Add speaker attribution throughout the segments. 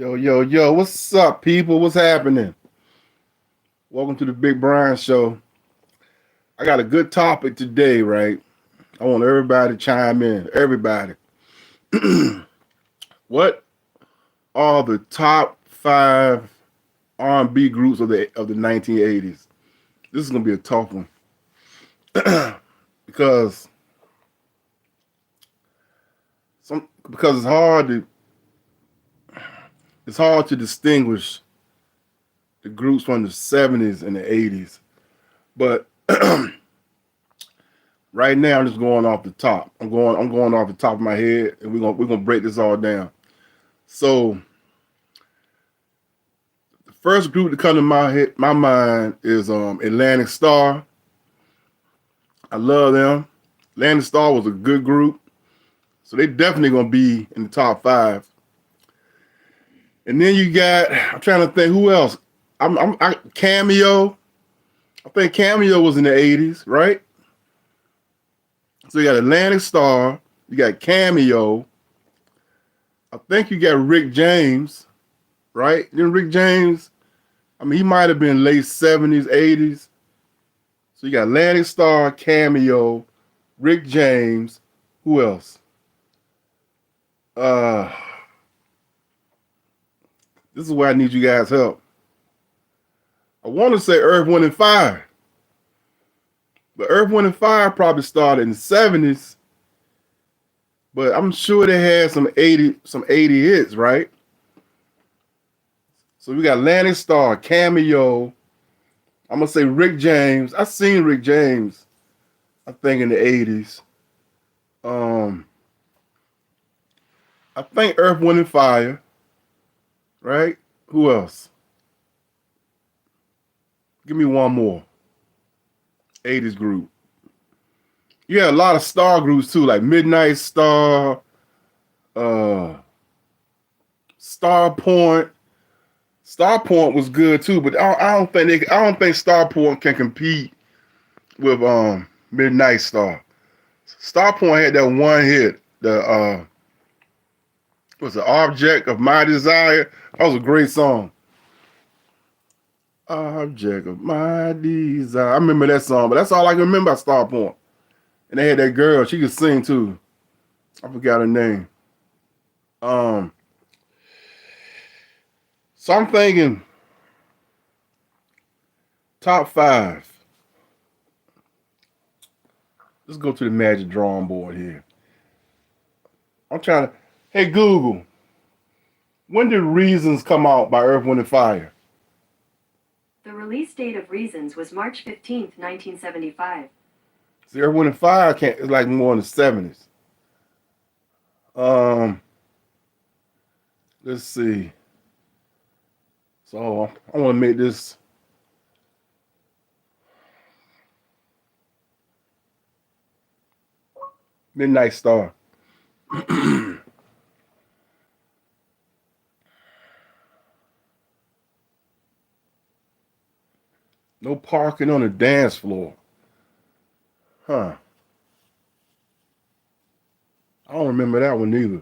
Speaker 1: Yo, yo, yo, what's up, people? What's happening? Welcome to the Big Brian Show. I got a good topic today, right? I want everybody to chime in. Everybody. What are the top five R&B groups of the 1980s? This is gonna be a tough one because because it's hard to distinguish the groups from the 70s and the 80s. But right now, I'm just going off the top. I'm going off the top of my head, and we're gonna break this all down. So the first group to come to my mind is Atlantic Star. I love them. Atlantic Star was a good group, so they definitely gonna be in the top five. And then you got, I'm trying to think who else. Cameo. I think Cameo was in the 80s, right? So you got Atlantic Star, you got Cameo. I think you got Rick James, right? Then Rick James, I mean, he might have been late 70s, 80s. So you got Atlantic Star, Cameo, Rick James. Who else? Uh, this is where I need you guys' help. I want to say Earth, Wind, and Fire. But Earth, Wind, and Fire probably started in the 70s. But I'm sure they had some 80 hits, right? So we got Atlantic Star, Cameo. I'm gonna say Rick James. I seen Rick James, I think in the 80s. I think Earth, Wind, and Fire, right? Who else? Give me one more. 80s group. You had a lot of star groups too, like Midnight Star, Star Point. Star Point was good too, but I don't think Star Point can compete with Midnight Star. Star Point had that one hit, the was the Object of My Desire. That was a great song. Object of My Desire. I remember that song, but that's all I can remember about Star Point. And they had that girl, she could sing too. I forgot her name. So I'm thinking top five. Let's go to the magic drawing board here. I'm trying to. Hey Google, when did Reasons come out by Earth, Wind, and Fire?
Speaker 2: The release date of Reasons was March 15th, 1975.
Speaker 1: See, Earth, Wind, and Fire it's like more in the 70s. Let's see. So I want to make this. Midnight Star. No parking on the dance floor. Huh. I don't remember that one either.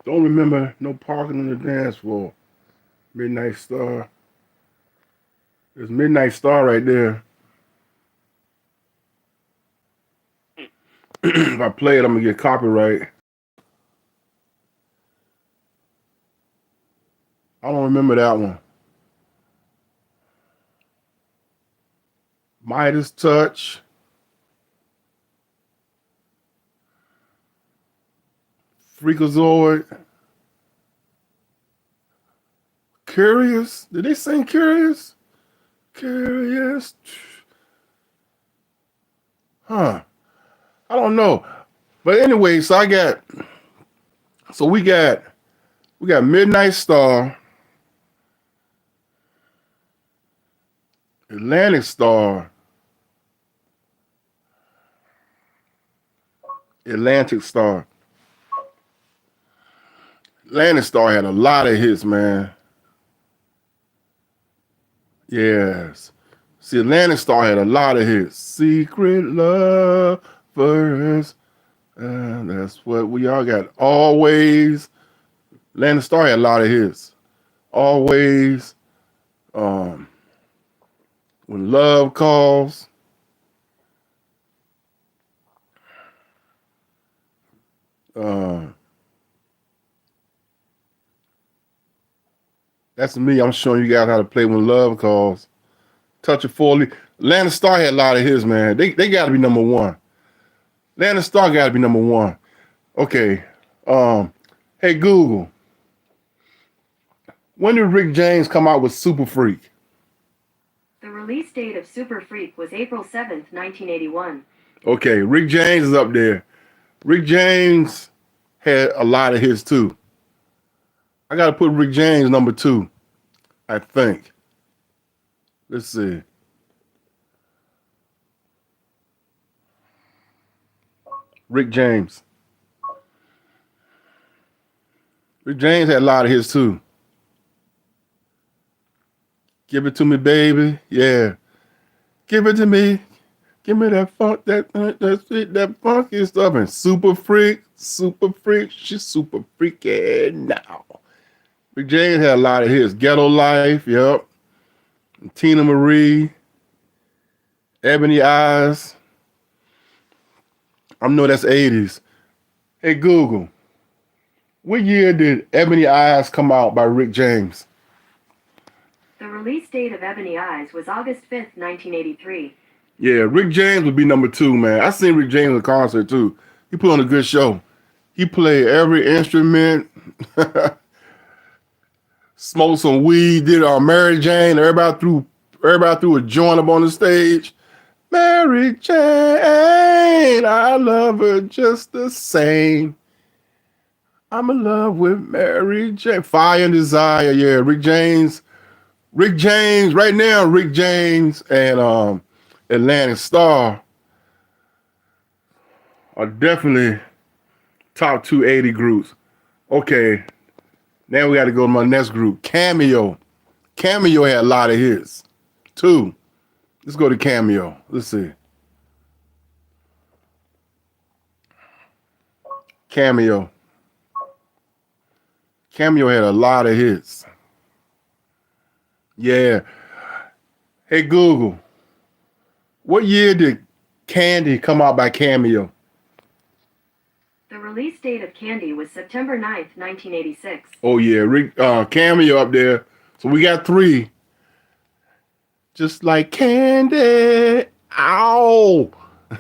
Speaker 1: Don't remember no parking on the dance floor. Midnight Star. There's Midnight Star right there. If I play it, I'm gonna get copyright. I don't remember that one. Midas Touch. Freakazoid. Curious. Did they sing Curious? Curious. Huh. I don't know. But anyway, we got Midnight Star, Atlantic Star, Atlantic Star. Atlantic Star had a lot of hits, man. Yes. See, Atlantic Star had a lot of hits. Secret Lovers. That's what we all got. Always. Landon Starr had a lot of hits. Always. Um, when love calls. Uh, that's me. I'm showing you guys how to play when love calls. Touch it fully. Landon Starr had a lot of his, man. They got to be number one. Landon Starr got to be number one. Okay. Hey Google, when did Rick James come out with Super Freak?
Speaker 2: The release date of Super Freak was April 7th, 1981.
Speaker 1: Okay, Rick James is up there. Rick James had a lot of his too. I got to put Rick James number two, I think. Let's see. Rick James. Rick James had a lot of his too. Give it to me, baby. Yeah. Give it to me. Give me that funk, that funky stuff. And Super Freak, she's super freaky now. Rick James had a lot of his. Ghetto Life, yep. Tina Marie, Ebony Eyes. I know that's 80s. Hey Google, what year did Ebony Eyes come out by Rick James?
Speaker 2: The release date of Ebony Eyes was August 5th, 1983.
Speaker 1: Yeah, Rick James would be number two, man. I seen Rick James in concert too. He put on a good show. He played every instrument. Smoked some weed, did Mary Jane. Everybody threw a joint up on the stage. Mary Jane, I love her just the same. I'm in love with Mary Jane. Fire and Desire, yeah. Rick James, right now, Rick James and Atlantic Star are definitely top 280 groups. Okay, now we got to go to my next group, Cameo. Cameo had a lot of hits, too. Let's go to Cameo. Let's see. Cameo. Cameo had a lot of hits. Yeah. Hey, Google, what year did Candy come out by Cameo?
Speaker 2: The release date of Candy was September 9th, 1986.
Speaker 1: Oh, yeah. Cameo up there. So we got three. Just like candy. Ow.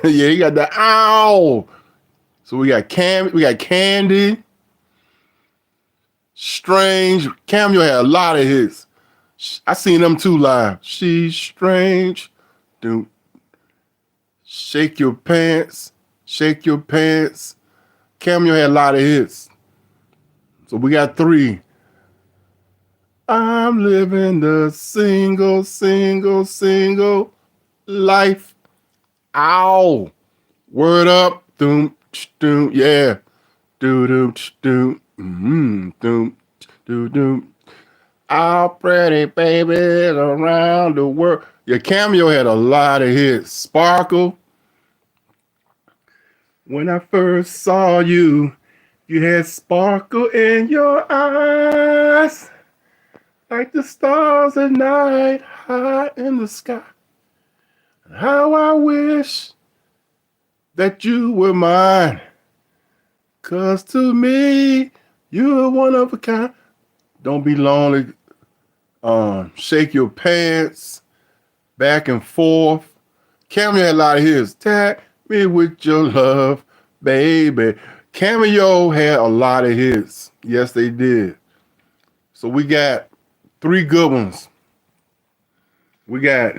Speaker 1: Yeah, you got the ow. So we got Candy. Strange. Cameo had a lot of hits. I seen them too live. She's strange. Dude. Shake your pants. Shake your pants. Cameo had a lot of hits. So we got three. I'm living the single life. Ow. Word up. Doom, doom, yeah. Doo doom, doom, doom, doom, doom. All pretty babies around the world. Your Cameo had a lot of hits. Sparkle. When I first saw you, you had sparkle in your eyes. Like the stars at night, high in the sky. How I wish that you were mine. 'Cause to me, you're one of a kind. Don't be lonely. Shake your pants. Back and forth. Cameo had a lot of his. Tag me with your love, baby. Cameo had a lot of hits. Yes, they did. So we got three good ones. We got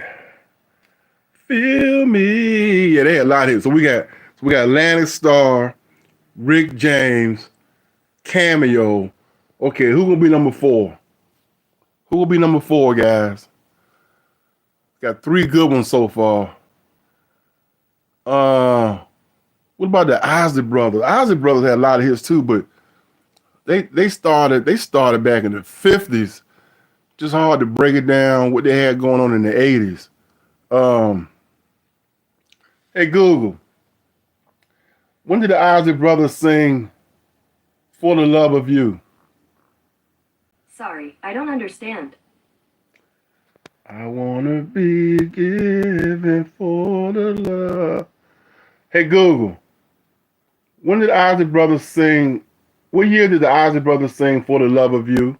Speaker 1: Feel Me. Yeah, they had a lot of hits. So we got Atlantic Star, Rick James, Cameo. Okay, who gonna be number four? Who will be number four, guys? Got three good ones so far. What about the Isley Brothers? Isley Brothers had a lot of hits too, but they started back in the 50s. Just hard to break it down what they had going on in the 80s. Hey Google, When did the Isley Brothers sing For the Love of You?
Speaker 2: Sorry, I don't understand.
Speaker 1: I wanna be given for the love. Hey Google, when did the Isley Brothers sing? What year did the Isley Brothers sing For the Love of You?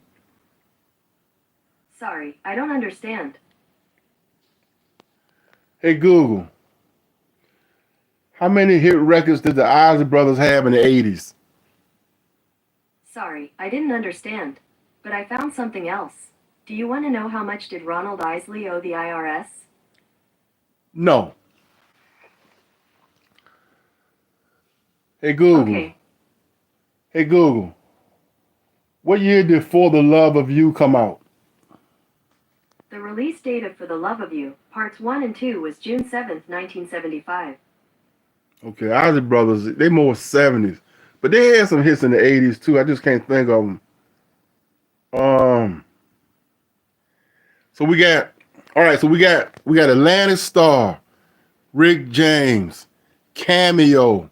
Speaker 2: Sorry, I don't understand.
Speaker 1: Hey Google, how many hit records did the Isley Brothers have in the 80s?
Speaker 2: Sorry, I didn't understand. But I found something else. Do you want to know how much did Ronald Isley owe the IRS?
Speaker 1: No. Hey Google.
Speaker 2: Okay,
Speaker 1: Hey Google. What year did For the Love of You come out?
Speaker 2: the release date of For the Love of You, Parts 1 and 2 was June 7th, 1975.
Speaker 1: Okay, Isley Brothers, they more 70s. But they had some hits in the 80s too. I just can't think of them. So we got, all right, so we got Atlantic Star, Rick James, Cameo,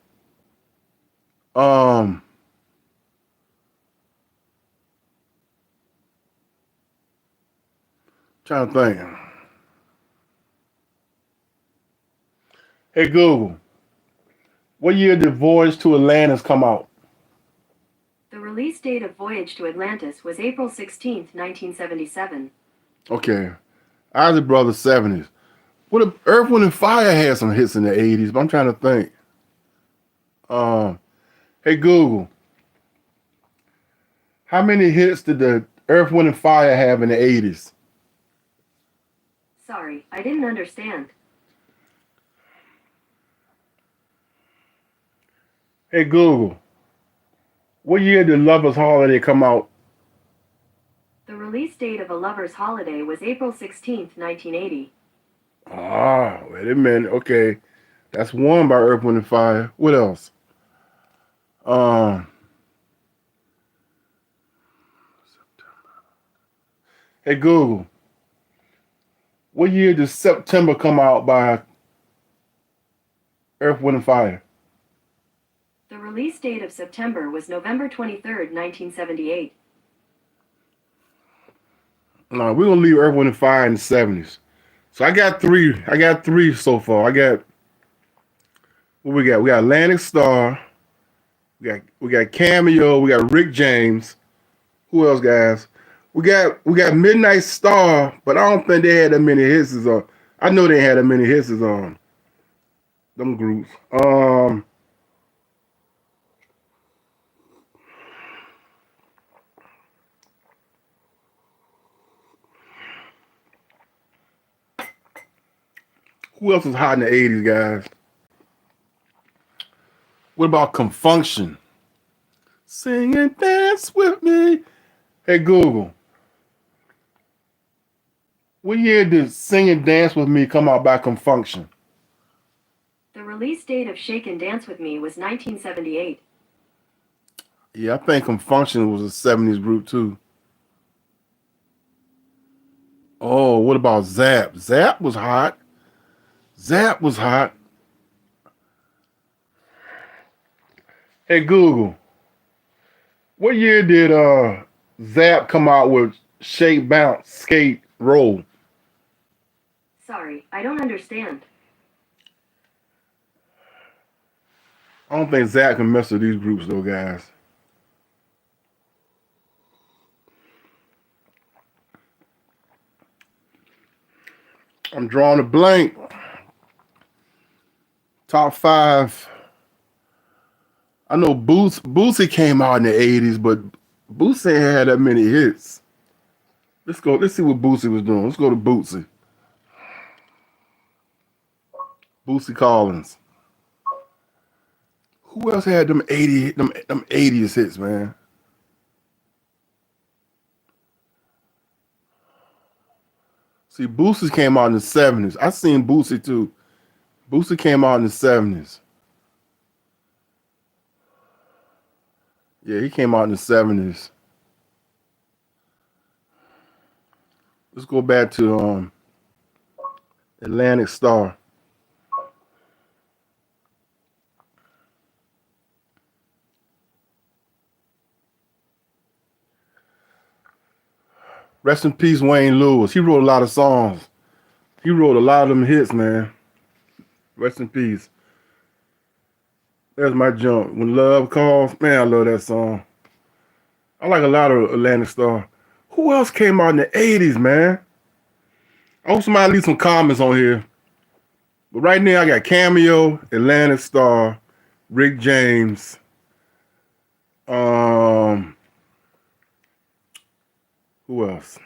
Speaker 1: trying to think. Hey Google, what year did Voyage to Atlantis come out?
Speaker 2: The release date of Voyage to Atlantis was April 16th, 1977.
Speaker 1: Okay, Isley Brothers 70s. What if Earth, Wind, and Fire had some hits in the 80s, but I'm trying to think. Hey Google, how many hits did the Earth, Wind, and Fire have in the 80s?
Speaker 2: Sorry, I didn't understand.
Speaker 1: Hey Google, what year did Lover's Holiday come out?
Speaker 2: The release date of A Lover's Holiday was April 16th, 1980.
Speaker 1: Ah, wait a minute. Okay, that's one by Earth, Wind, and Fire. What else? Um, hey Google, what year did September come out by Earth, Wind, and Fire?
Speaker 2: The release date of September was November 23rd, 1978.
Speaker 1: No, we're gonna leave Earth, Wind, and Fire in the 70s. So I got three. I got three so far. I got what we got? We got Atlantic Star. We got Cameo. We got Rick James. Who else, guys? We got Midnight Star, but I don't think they had that many hits as on. I know they had that many hits as on them groups. Who else was hot in the 80s, guys? What about Confunction? Sing and dance with me. Hey Google, what year did Sing and Dance with Me come out by Confunction?
Speaker 2: The release date of Shake and Dance with Me was 1978.
Speaker 1: Yeah, I think Confunction was a 70s group too. Oh, what about Zap? Zap was hot. Zap was hot. Hey Google, what year did Zap come out with Shake, Bounce, Skate, Roll?
Speaker 2: Sorry, I don't understand.
Speaker 1: I don't think Zap can mess with these groups though, guys. I'm drawing a blank. Top five. I know Boosie came out in the 80s, but Boosie ain't had that many hits. Let's go. Let's see what Boosie was doing. Let's go to Boosie. Boosie Collins. Who else had them 80s hits, man? See, Boosie came out in the 70s. I seen Boosie too. Boosie came out in the 70s. Yeah, he came out in the 70s. Let's go back to Atlantic Star. Rest in peace, Wayne Lewis. He wrote a lot of songs. He wrote a lot of them hits, man. Rest in peace. That's my jump. When Love Calls, man, I love that song. I like a lot of Atlantic Starr. Who else came out in the 80s, man? I hope somebody leave some comments on here. But right now, I got Cameo, Atlantic Starr, Rick James. Who else?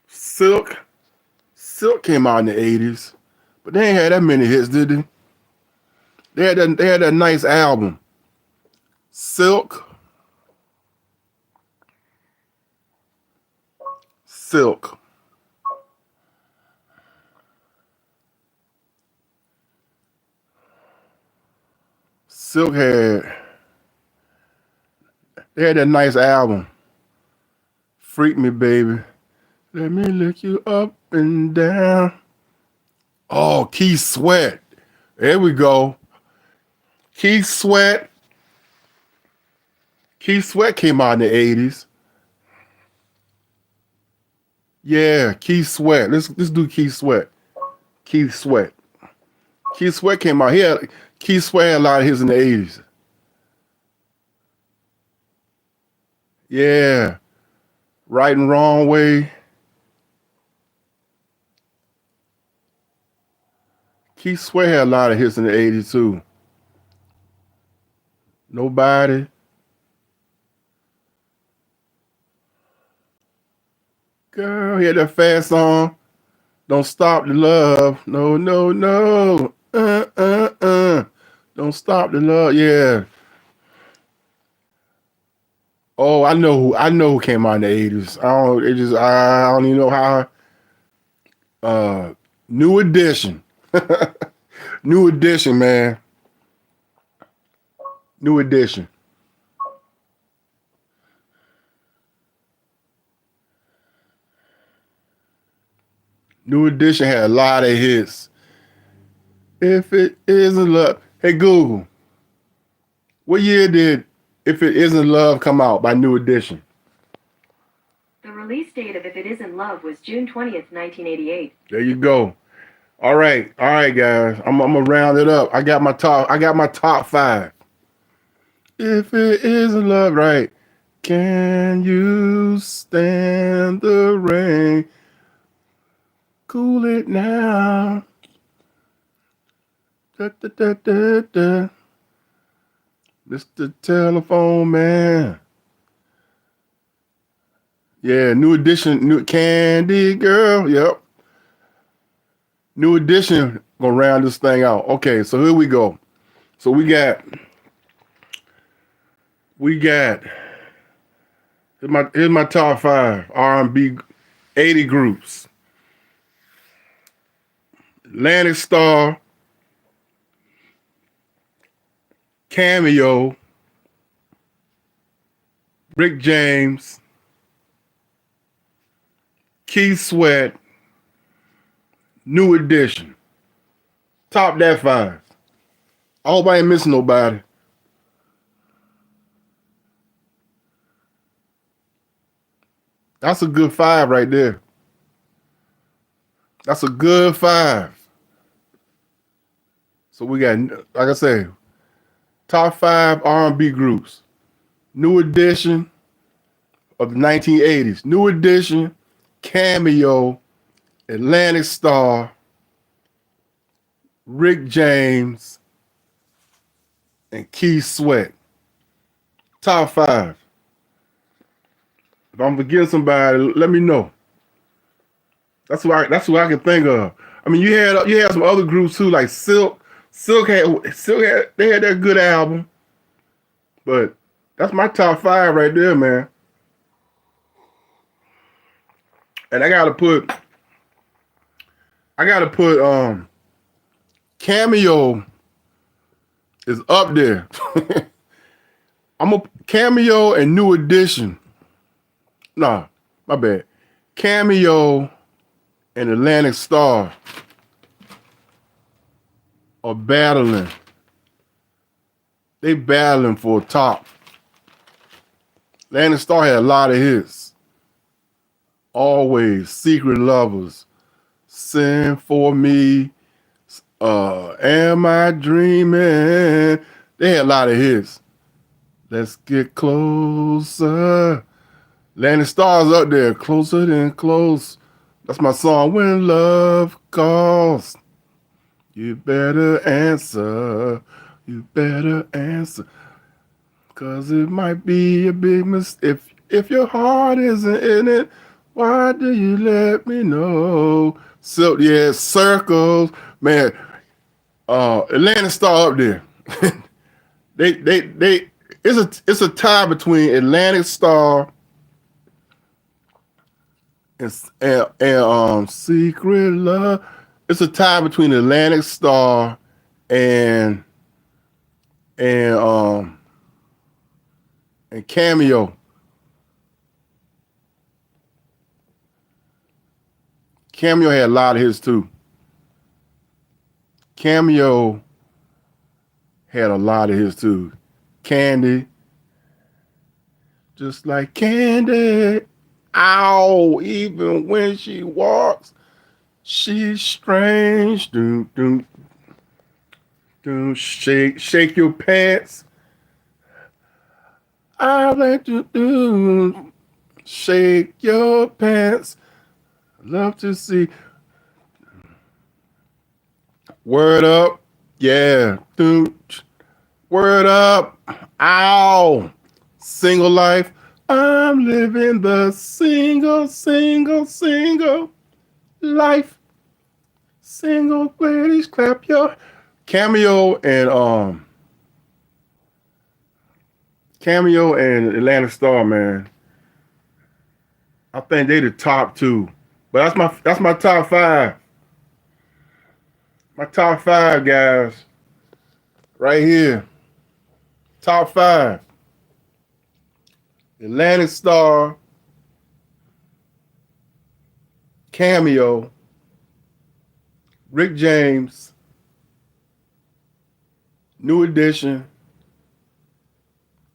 Speaker 1: Silk. Silk came out in the 80s. But they ain't had that many hits, did they? They had that nice album. Silk. Silk. Silk they had that nice album. Freak Me, Baby. Let me lick you up and down. Oh, Keith Sweat. There we go. Keith Sweat. Keith Sweat came out in the 80s. Yeah, Keith Sweat. Let's do Keith Sweat. Keith Sweat. Keith Sweat came out. Keith Sweat had a lot of hits in the 80s. Yeah. Right and Wrong Way. Keith Sweat had a lot of hits in the 80s too. Nobody. Girl, he had that fast song. Don't Stop the Love. No, no, no. Don't Stop the Love. Yeah. Oh, I know who came out in the 80s. I don't even know how. New Edition. New Edition, man. New Edition. New Edition had a lot of hits. If It Isn't Love. Hey, Google. What year did If It Isn't Love come out by New Edition?
Speaker 2: The release date of If It Isn't Love was June 20th, 1988.
Speaker 1: There you go. All right, guys. I'm gonna round it up. I got my top 5. If it isn't love, right? Can you stand the rain? Cool it now. Da, da, da, da, da. Mr. Telephone Man. Yeah, New Edition, New Candy Girl. Yep. New Edition gonna round this thing out. Okay, so here we go. So we got here's my top 5 R&B 80 groups. Atlantic Starr, Cameo, Rick James, Keith Sweat, New Edition. Top that 5. I hope I ain't missing nobody. That's a good 5 right there. That's a good 5. So we got, like I say, top 5 R&B groups. New Edition of the 1980s. New Edition, Cameo, Atlantic Starr, Rick James, and Keith Sweat. Top 5. If I'm forgetting somebody, let me know. That's who I can think of. I mean, you had some other groups too, like Silk. Silk had that good album, but that's my top 5 right there, man. And I gotta put Cameo is up there. I'm a Cameo and New Edition. Nah, my bad. Cameo and Atlantic Starr are battling They battling for top. Atlantic Star had a lot of hits. Always, Secret Lovers, Sing for Me, Am I Dreaming? They had a lot of hits. Let's Get Closer. Atlantic Star's up there, Closer Than Close. That's my song, When Love Calls. You better answer. You better answer. Cause it might be a big mistake. If your heart isn't in it, why do you let me know? So yeah, Circles, man. Atlantic Star up there. they it's a tie between Atlantic Star and Secret Love. It's a tie between Atlantic Star and and Cameo. Cameo had a lot of hits too. Cameo had a lot of hits too. Candy, just like Candy. Ow, even when she walks, she's strange. Do shake your pants. I like to do shake your pants. Love to see. Word up, yeah. Word up, ow. Single life. I'm living the single life. Single ladies, clap your Cameo and Atlantic Star, man. I think they the top two. But that's my top five. My top five, guys. Right here. Top five. Atlantic Star, Cameo, Rick James, New Edition,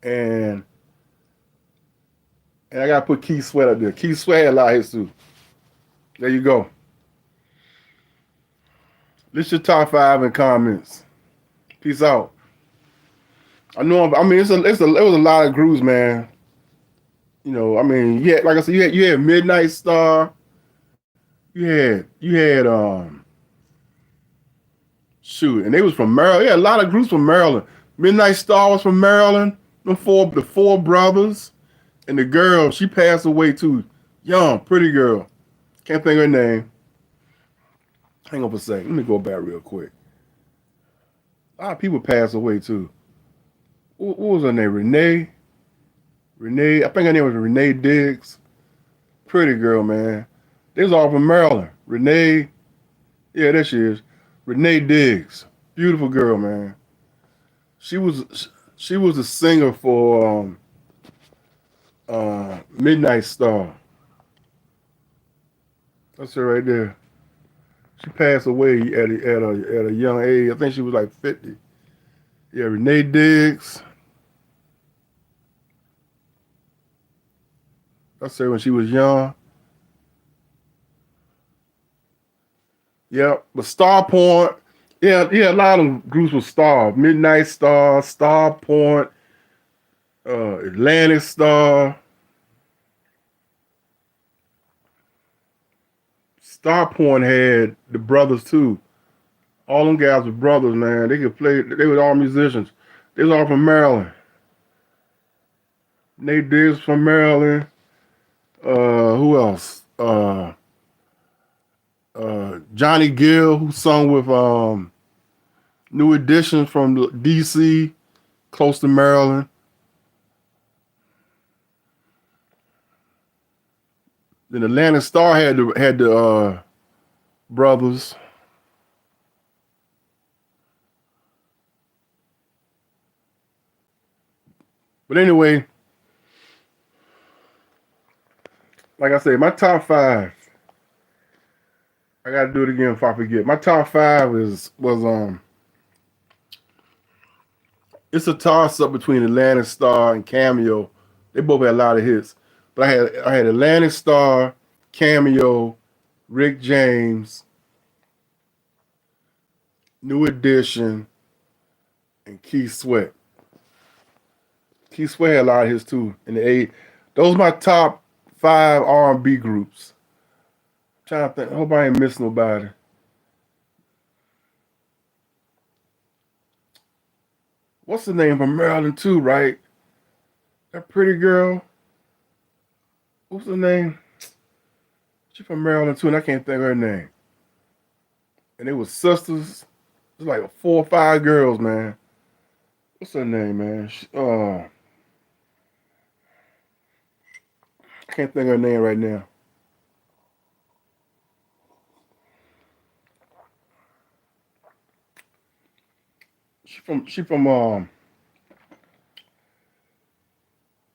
Speaker 1: and I gotta put Keith Sweat up there. Keith Sweat had a lot of hits too. There you go. List your top five in comments. Peace out. I know. I mean, it was a lot of grooves, man. You know, I mean, yeah, like I said, you had Midnight Star. You had shoot, and they was from Maryland. Yeah, a lot of groups from Maryland. Midnight Star was from Maryland. The four brothers, and the girl, she passed away too. Young, pretty girl. Can't think of her name. Hang on for a second. Let me go back real quick. A lot of people passed away too. What was her name? Renee. I think her name was Renee Diggs. Pretty girl, man. They was all from Maryland. Renee. Yeah, there she is. Renee Diggs. Beautiful girl, man. She was a singer for Midnight Star. That's her right there. She passed away at a young age. I think she was like 50. Yeah, Renee Diggs. That's her when she was young. Yeah, but Star Point. Yeah, a lot of groups with Star. Midnight Star, Star Point, Atlantic Star. Star Point had the brothers too. All them guys were brothers, man. They could play. They were all musicians. They was all from Maryland. Nate Diggs from Maryland. Who else? Johnny Gill, who sung with New Edition from DC, close to Maryland. Then Atlantic Star had the brothers. But anyway, like I said, my top five. I gotta do it again if I forget. My top five was It's a toss-up between Atlantic Star and Cameo. They both had a lot of hits. But I had Atlantic Star, Cameo, Rick James, New Edition, and Keith Sweat. Keith Sweat had a lot of hits too in the '80s. Those are my top 5 R&B groups. I'm trying to think. I hope I ain't missing nobody. What's the name from Maryland too, right? That pretty girl. What's her name? She from Maryland too, and I can't think of her name. And they were sisters. It was like 4 or 5 girls, man. What's her name, man? I can't think of her name right now. She from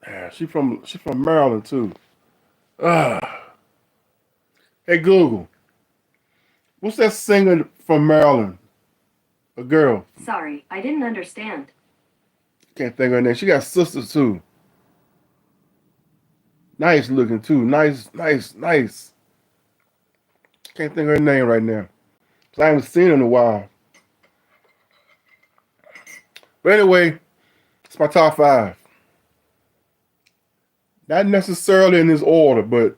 Speaker 1: yeah, she from Maryland too. Uh, hey Google, what's that singer from Maryland? A girl.
Speaker 2: Sorry, I didn't understand.
Speaker 1: Can't think of her name. She got sisters too. Nice looking too. Nice. Can't think of her name right now. 'Cause I haven't seen her in a while. But anyway, it's my top 5. Not necessarily in this order, but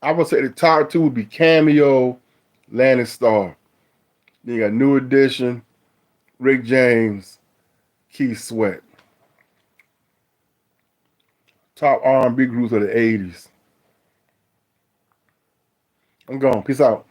Speaker 1: I would say the top 2 would be Cameo, Atlantic Star. Then you got New Edition, Rick James, Keith Sweat. Top R&B groups of the '80s. I'm gone. Peace out.